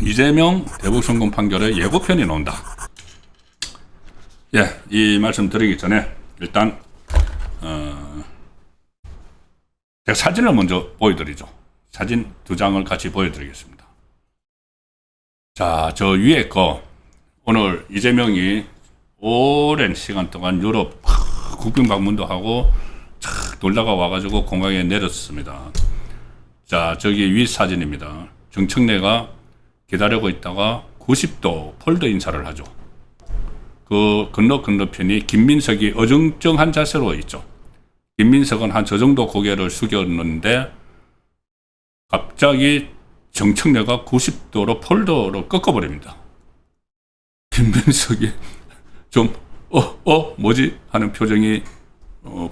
이재명 대북송금 판결의 예고편이 나온다. 예, 이 말씀 드리기 전에 일단 제가 사진을 먼저 보여드리죠. 사진 2장을 같이 보여드리겠습니다. 자, 저 위에 거 오늘 이재명이 오랜 시간 동안 유럽 국빈 방문도 하고 착 돌다가 와가지고 공항에 내렸습니다. 자, 저기 위 사진입니다. 정청래가 기다리고 있다가 90도 폴더 인사를 하죠. 그 건너편이 김민석이 어정쩡한 자세로 있죠. 김민석은 한 저 정도 고개를 숙였는데 갑자기 정청래가 90도로 폴더로 꺾어버립니다. 김민석이 좀 뭐지? 하는 표정이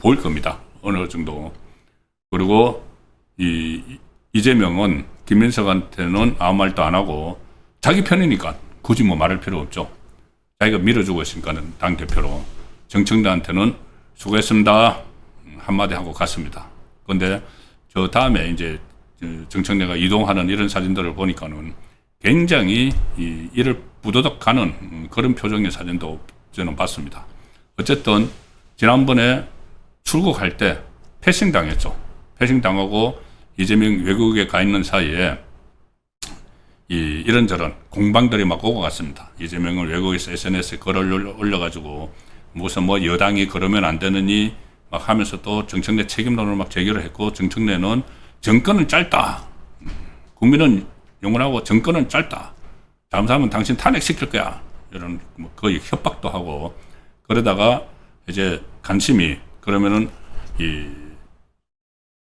보일 겁니다. 어느 정도. 그리고 이재명은 김민석한테는 아무 말도 안 하고 자기 편이니까 굳이 뭐 말할 필요 없죠. 자기가 밀어주고 있으니까는 당대표로. 정청래한테는 수고했습니다 한마디 하고 갔습니다. 그런데 저 다음에 이제 정청래가 이동하는 이런 사진들을 보니까는 굉장히 이를 부도덕 가는 그런 표정의 사진도 저는 봤습니다. 어쨌든 지난번에 출국할 때 패싱 당했죠. 패싱 당하고 이재명 외국에 가 있는 사이에 이런저런 공방들이 막 오고 갔습니다. 이재명을 외국에서 SNS에 글을 올려가지고 무슨 뭐 여당이 그러면 안 되느니 막 하면서 또 정청래 책임론을 막 제기를 했고, 정청래는 정권은 짧다. 국민은 영원하고 정권은 짧다. 잘못하면 당신 탄핵시킬 거야. 이런 뭐 거의 협박도 하고, 그러다가 이제 관심이 그러면은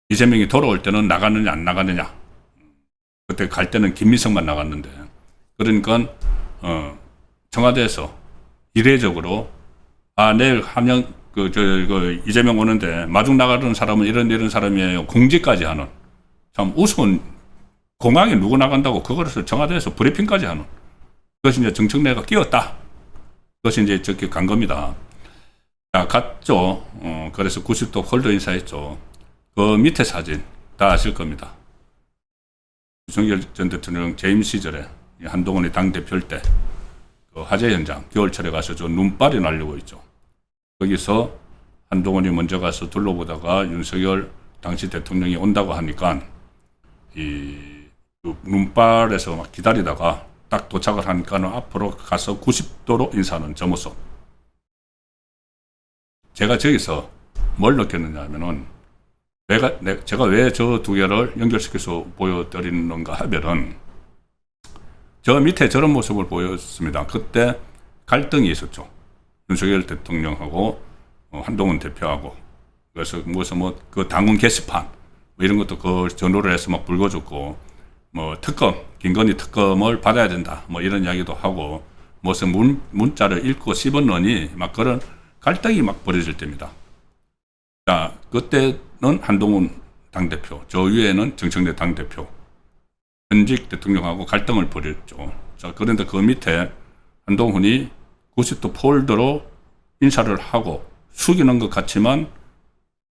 이재명이 돌아올 때는 나가느냐 안 나가느냐. 그때 갈 때는 김민석만 나갔는데, 그러니까 청와대에서 이례적으로 내일 함양 이재명 오는데 마중 나가는 사람은 이런 사람이에요. 공지까지 하는, 참 우스운, 공항에 누구 나간다고 그거를 청와대에서 브리핑까지 하는, 그것이 이제 정청래가 끼었다. 그것이 이제 저렇게 간 겁니다. 자, 갔죠. 그래서 90도 홀더 인사했죠. 그 밑에 사진 다 아실 겁니다. 윤석열 전 대통령 재임 시절에 한동훈이 당대표일 때 그 화재 현장 겨울철에 가서 저 눈발이 날리고 있죠. 거기서 한동훈이 먼저 가서 둘러보다가 윤석열 당시 대통령이 온다고 하니까 그 눈발에서 막 기다리다가 딱 도착을 하니까는 앞으로 가서 90도로 인사하는 저 모습. 제가 저기서 뭘 느꼈느냐 하면은 제가 왜 저 두 개를 연결시켜서 보여드리는가 하면은 저 밑에 저런 모습을 보였습니다. 그때 갈등이 있었죠. 윤석열 대통령하고 한동훈 대표하고. 그래서 무슨 그 당원 게시판 뭐 이런 것도 그 전호를 해서 막 불거졌고, 뭐 특검, 김건희 특검을 받아야 된다 뭐 이런 이야기도 하고, 무슨 문자를 읽고 씹었느니 막 그런 갈등이 막 벌어질 때입니다. 자, 그때는 한동훈 당대표, 저 위에는 정청래 당대표, 현직 대통령하고 갈등을 벌였죠. 자, 그런데 그 밑에 한동훈이 90도 폴더로 인사를 하고 숙이는 것 같지만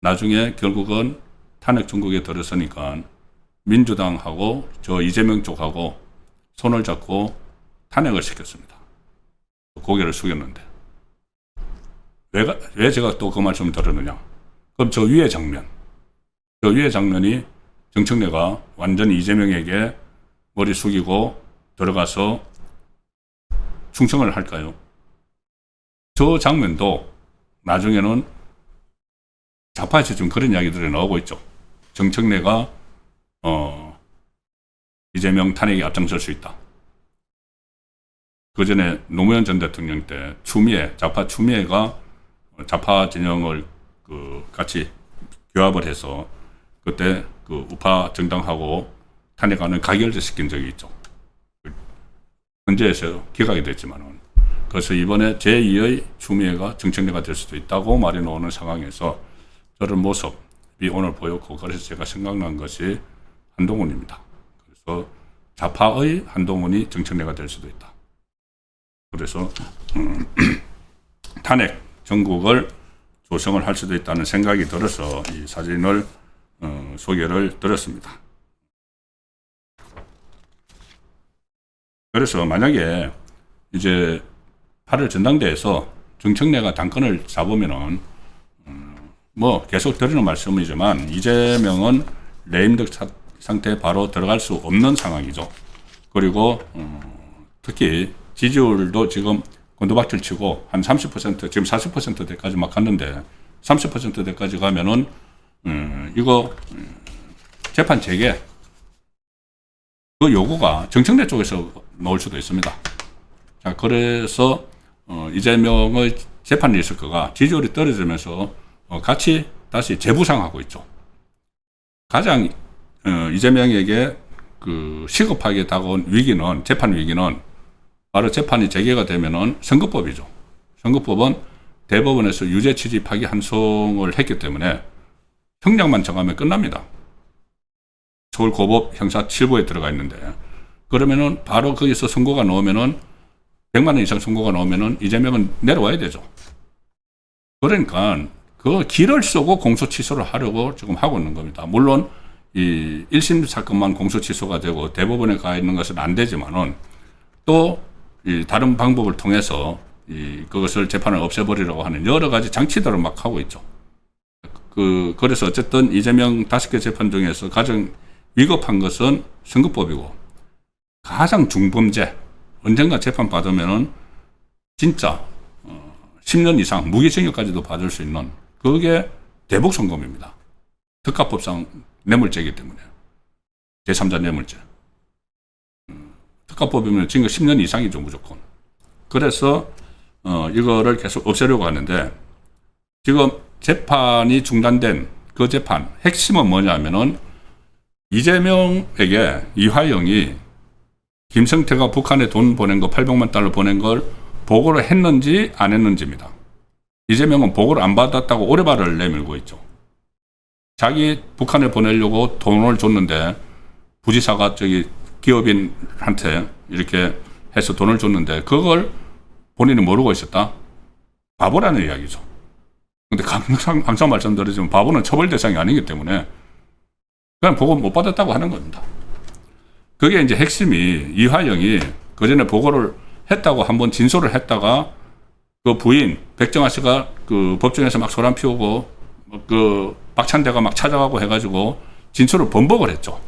나중에 결국은 탄핵 중국에 들어서니까 민주당하고 저 이재명 쪽하고 손을 잡고 탄핵을 시켰습니다. 고개를 숙였는데. 왜 제가 또 그 말씀을 드렸느냐. 그럼 저 위의 장면이 정청래가 완전히 이재명에게 머리 숙이고 들어가서 충성을 할까요? 저 장면도 나중에는 좌파에서 지금 그런 이야기들이 나오고 있죠. 정청래가 이재명 탄핵에 앞장설 수 있다. 그 전에 노무현 전 대통령 때 좌파 추미애가 좌파 진영을 같이 교합을 해서 그때 그 우파 정당하고 탄핵안을 가결시킨 적이 있죠. 헌재에서 기각이 됐지만은. 그래서 이번에 제2의 추미애가 정청래가 될 수도 있다고 말이 나오는 상황에서 저런 모습이 오늘 보였고, 그래서 제가 생각난 것이 한동훈입니다. 그래서 좌파의 한동훈이 정청래가 될 수도 있다. 그래서 탄핵 정국을 조성을 할 수도 있다는 생각이 들어서 이 사진을 소개를 드렸습니다. 그래서 만약에 이제 8월 전당대회에서 정청래가 당권을 잡으면은 뭐 계속 드리는 말씀이지만 이재명은 레임덕 상태에 바로 들어갈 수 없는 상황이죠. 그리고 특히 지지율도 지금 곤두박질 치고 한 30% 지금 40%대까지 막 갔는데 30%대까지 가면은 이거 재판 재개 그 요구가 정청래 쪽에서 나올 수도 있습니다. 자, 그래서 이재명의 재판 리스크가 지지율이 떨어지면서 같이 다시 재부상하고 있죠. 가장 이재명에게 그 시급하게 다가온 위기는 재판 위기는 바로 재판이 재개가 되면은 선거법이죠. 선거법은 대법원에서 유죄 취지 파기 한송을 했기 때문에 형량만 정하면 끝납니다. 서울고법 형사 7부에 들어가 있는데 그러면은 바로 거기서 선고가 나오면은 100만 원 이상 선고가 나오면은 이재명은 내려와야 되죠. 그러니까 그 길을 쓰고 공소 취소를 하려고 지금 하고 있는 겁니다. 물론 이 1심 사건만 공소 취소가 되고 대법원에 가 있는 것은 안 되지만은 또 이 다른 방법을 통해서 그것을 재판을 없애버리려고 하는 여러 가지 장치들을 막 하고 있죠. 그래서 어쨌든 이재명 5개 재판 중에서 가장 위급한 것은 선거법이고 가장 중범죄 언젠가 재판 받으면은 진짜 10년 이상 무기징역까지도 받을 수 있는 그게 대북송금입니다. 특가법상 뇌물죄이기 때문에 제3자 뇌물죄. 특가법이면 징역 10년 이상이죠 무조건. 그래서 이거를 계속 없애려고 하는데 지금 재판이 중단된 그 재판 핵심은 뭐냐면은 이재명에게 이화영이 김성태가 북한에 돈 보낸 거 800만 달러 보낸 걸 보고를 했는지 안 했는지입니다. 이재명은 보고를 안 받았다고 오래발을 내밀고 있죠. 자기 북한에 보내려고 돈을 줬는데 부지사가 저기 기업인한테 이렇게 해서 돈을 줬는데 그걸 본인이 모르고 있었다? 바보라는 이야기죠. 근데 항상 말씀드리지만 바보는 처벌 대상이 아니기 때문에 그냥 보고 못 받았다고 하는 겁니다. 그게 이제 핵심이 이화영이 그 전에 보고를 했다고 한번 진술을 했다가 그 부인 백정아 씨가 그 법정에서 막 소란 피우고 그 박찬대가 막 찾아가고 해가지고 진술을 번복을 했죠.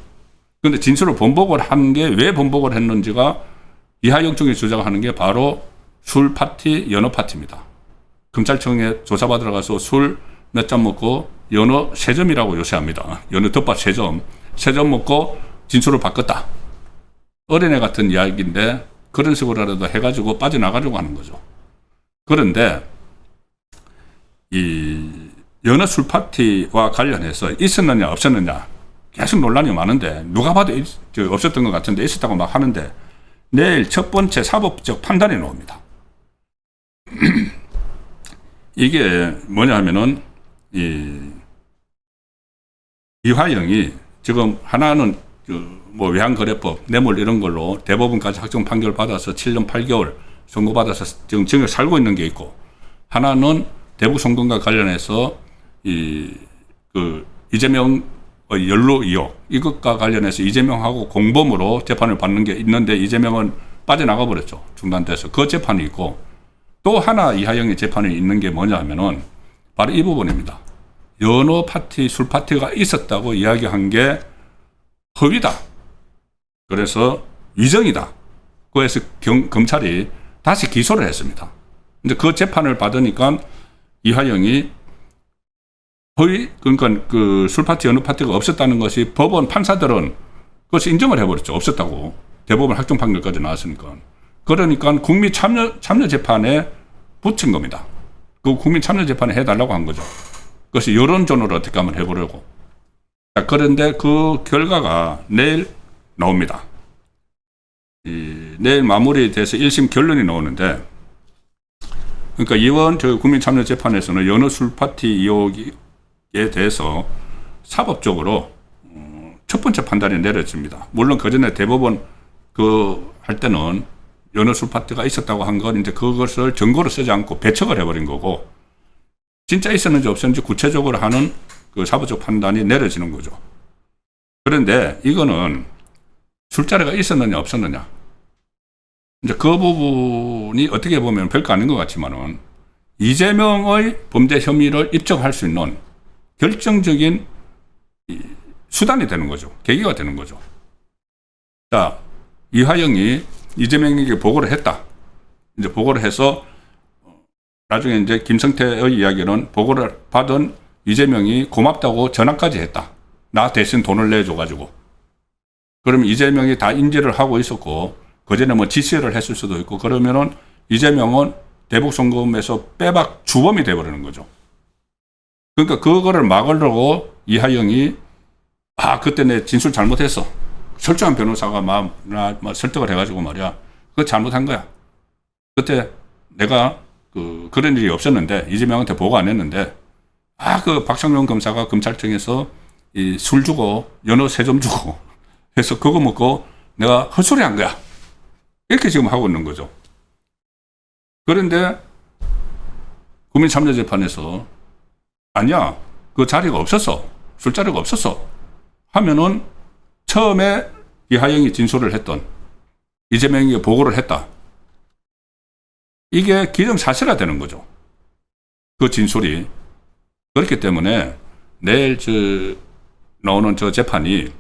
근데 진술을 번복을 한 게 왜 번복을 했는지가 이화영 쪽이 주장하는 게 바로 술 파티, 연어 파티입니다. 검찰청에 조사받으러 가서 술 몇 잔 먹고 연어 3점이라고 요새 합니다. 연어 덮밥 3점. 3점 먹고 진술을 바꿨다. 어린애 같은 이야기인데 그런 식으로라도 해가지고 빠져나가려고 하는 거죠. 그런데 이 연어 술 파티와 관련해서 있었느냐 없었느냐 계속 논란이 많은데 누가 봐도 없었던 것 같은데 있었다고 막 하는데 내일 첫 번째 사법적 판단이 나옵니다. 이게 뭐냐 하면은 이화영이 지금 하나는 뭐 외환거래법, 뇌물 이런 걸로 대법원까지 확정 판결 받아서 7년 8개월 선고받아서 지금 징역 살고 있는 게 있고 하나는 대북 송금과 관련해서 이재명 연루 의혹 이것과 관련해서 이재명하고 공범으로 재판을 받는 게 있는데 이재명은 빠져나가 버렸죠. 중단돼서 그 재판이 있고 또 하나 이화영의 재판이 있는 게 뭐냐 하면은 바로 이 부분입니다. 연어 파티, 술 파티가 있었다고 이야기한 게 허위다. 그래서 위정이다. 그래서 검찰이 다시 기소를 했습니다. 근데 그 재판을 받으니까 이화영이 허위, 그러니까 그 술 파티, 연어 파티가 없었다는 것이 법원 판사들은 그것을 인정을 해버렸죠. 없었다고. 대법원 확정 판결까지 나왔으니까. 그러니까 국민 참여 재판에 붙인 겁니다. 그 국민 참여 재판에 해달라고 한 거죠. 그것이 여론전으로 어떻게 하면 해보려고. 자, 그런데 그 결과가 내일 나옵니다. 내일 마무리돼서 1심 결론이 나오는데, 그러니까 이번 저 국민 참여 재판에서는 연어 술 파티 의혹에 대해서 사법적으로 첫 번째 판단이 내려집니다. 물론 그 전에 대법원 할 때는 연어 술 파티가 있었다고 한 건 이제 그것을 증거로 쓰지 않고 배척을 해버린 거고, 진짜 있었는지 없었는지 구체적으로 하는 그 사법적 판단이 내려지는 거죠. 그런데 이거는 술자리가 있었느냐 없었느냐, 이제 그 부분이 어떻게 보면 별거 아닌 것 같지만은 이재명의 범죄 혐의를 입증할 수 있는 결정적인 수단이 되는 거죠. 계기가 되는 거죠. 자, 이화영이 이재명에게 보고를 했다. 이제 보고를 해서 나중에 이제 김성태의 이야기는 보고를 받은 이재명이 고맙다고 전화까지 했다. 나 대신 돈을 내줘가지고. 그럼 이재명이 다 인지를 하고 있었고, 그 전에 뭐 지시를 했을 수도 있고, 그러면은 이재명은 대북송금에서 빼박 주범이 돼버리는 거죠. 그러니까 그거를 막으려고 이하영이, 그때 내 진술 잘못했어. 철저한 변호사가 막 설득을 해가지고 말이야. 그거 잘못한 거야. 그때 내가 그런 일이 없었는데, 이재명한테 보고 안 했는데, 그 박상용 검사가 검찰청에서 이 술 주고, 연어 3점 주고, 해서 그거 먹고 내가 헛소리 한 거야. 이렇게 지금 하고 있는 거죠. 그런데 국민참여재판에서 아니야, 그 자리가 없었어. 술자리가 없었어. 하면은 처음에 이하영이 진술을 했던 이재명에게 보고를 했다. 이게 기정사실화 되는 거죠. 그 진술이. 그렇기 때문에 내일 나오는 저 재판이,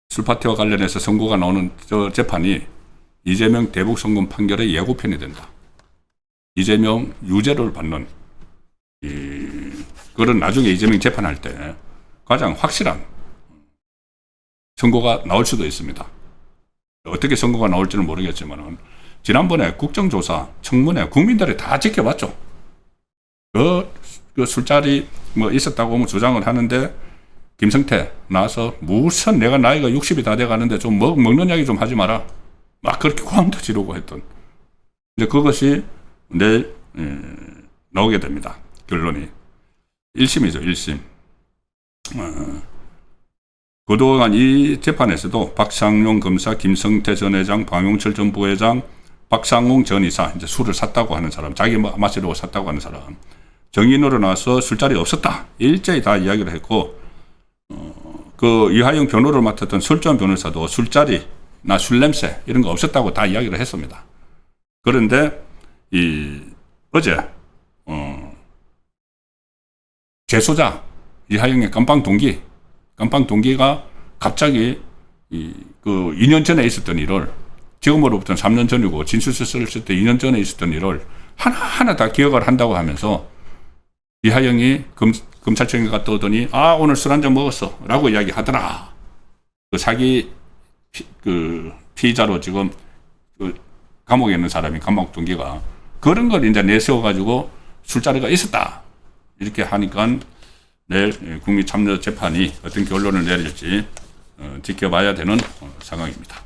술파티와 관련해서 선고가 나오는 저 재판이 이재명 대북송금 판결의 예고편이 된다. 이재명 유죄를 받는, 그런 나중에 이재명 재판할 때 가장 확실한 선고가 나올 수도 있습니다. 어떻게 선고가 나올지는 모르겠지만은, 지난번에 국정조사 청문회 국민들이 다 지켜봤죠. 그 술자리 뭐 있었다고 뭐 주장을 하는데, 김성태 나와서 무슨 내가 나이가 60이 다 돼 가는데 좀 먹는 이야기 좀 하지 마라. 막 그렇게 고함도 지르고 했던. 이제 그것이 내일 나오게 됩니다. 결론이. 1심이죠, 1심. 그동안 이 재판에서도 박상용 검사, 김성태 전 회장, 방용철 전 부회장, 박상홍 전 이사, 이제 술을 샀다고 하는 사람, 자기 마시려고 샀다고 하는 사람, 정인으로 나와서 술자리 없었다. 일제히 다 이야기를 했고, 그 이하영 변호를 맡았던 설주환 변호사도 술자리나 술 냄새 이런 거 없었다고 다 이야기를 했습니다. 그런데 어제 재소자 이하영의 깜빵 동기가 갑자기 그 2년 전에 있었던 일을, 지금으로부터는 3년 전이고 진술서를 쓸 때 2년 전에 있었던 일을 하나하나 다 기억을 한다고 하면서, 이하영이 검찰청에 갔다 오더니 오늘 술 한잔 먹었어 라고 이야기하더라. 그 사기 피의자로 지금 감옥에 있는 사람이, 감옥 동기가 그런 걸 이제 내세워가지고 술자리가 있었다 이렇게 하니까 내일 국민참여재판이 어떤 결론을 내릴지 지켜봐야 되는 상황입니다.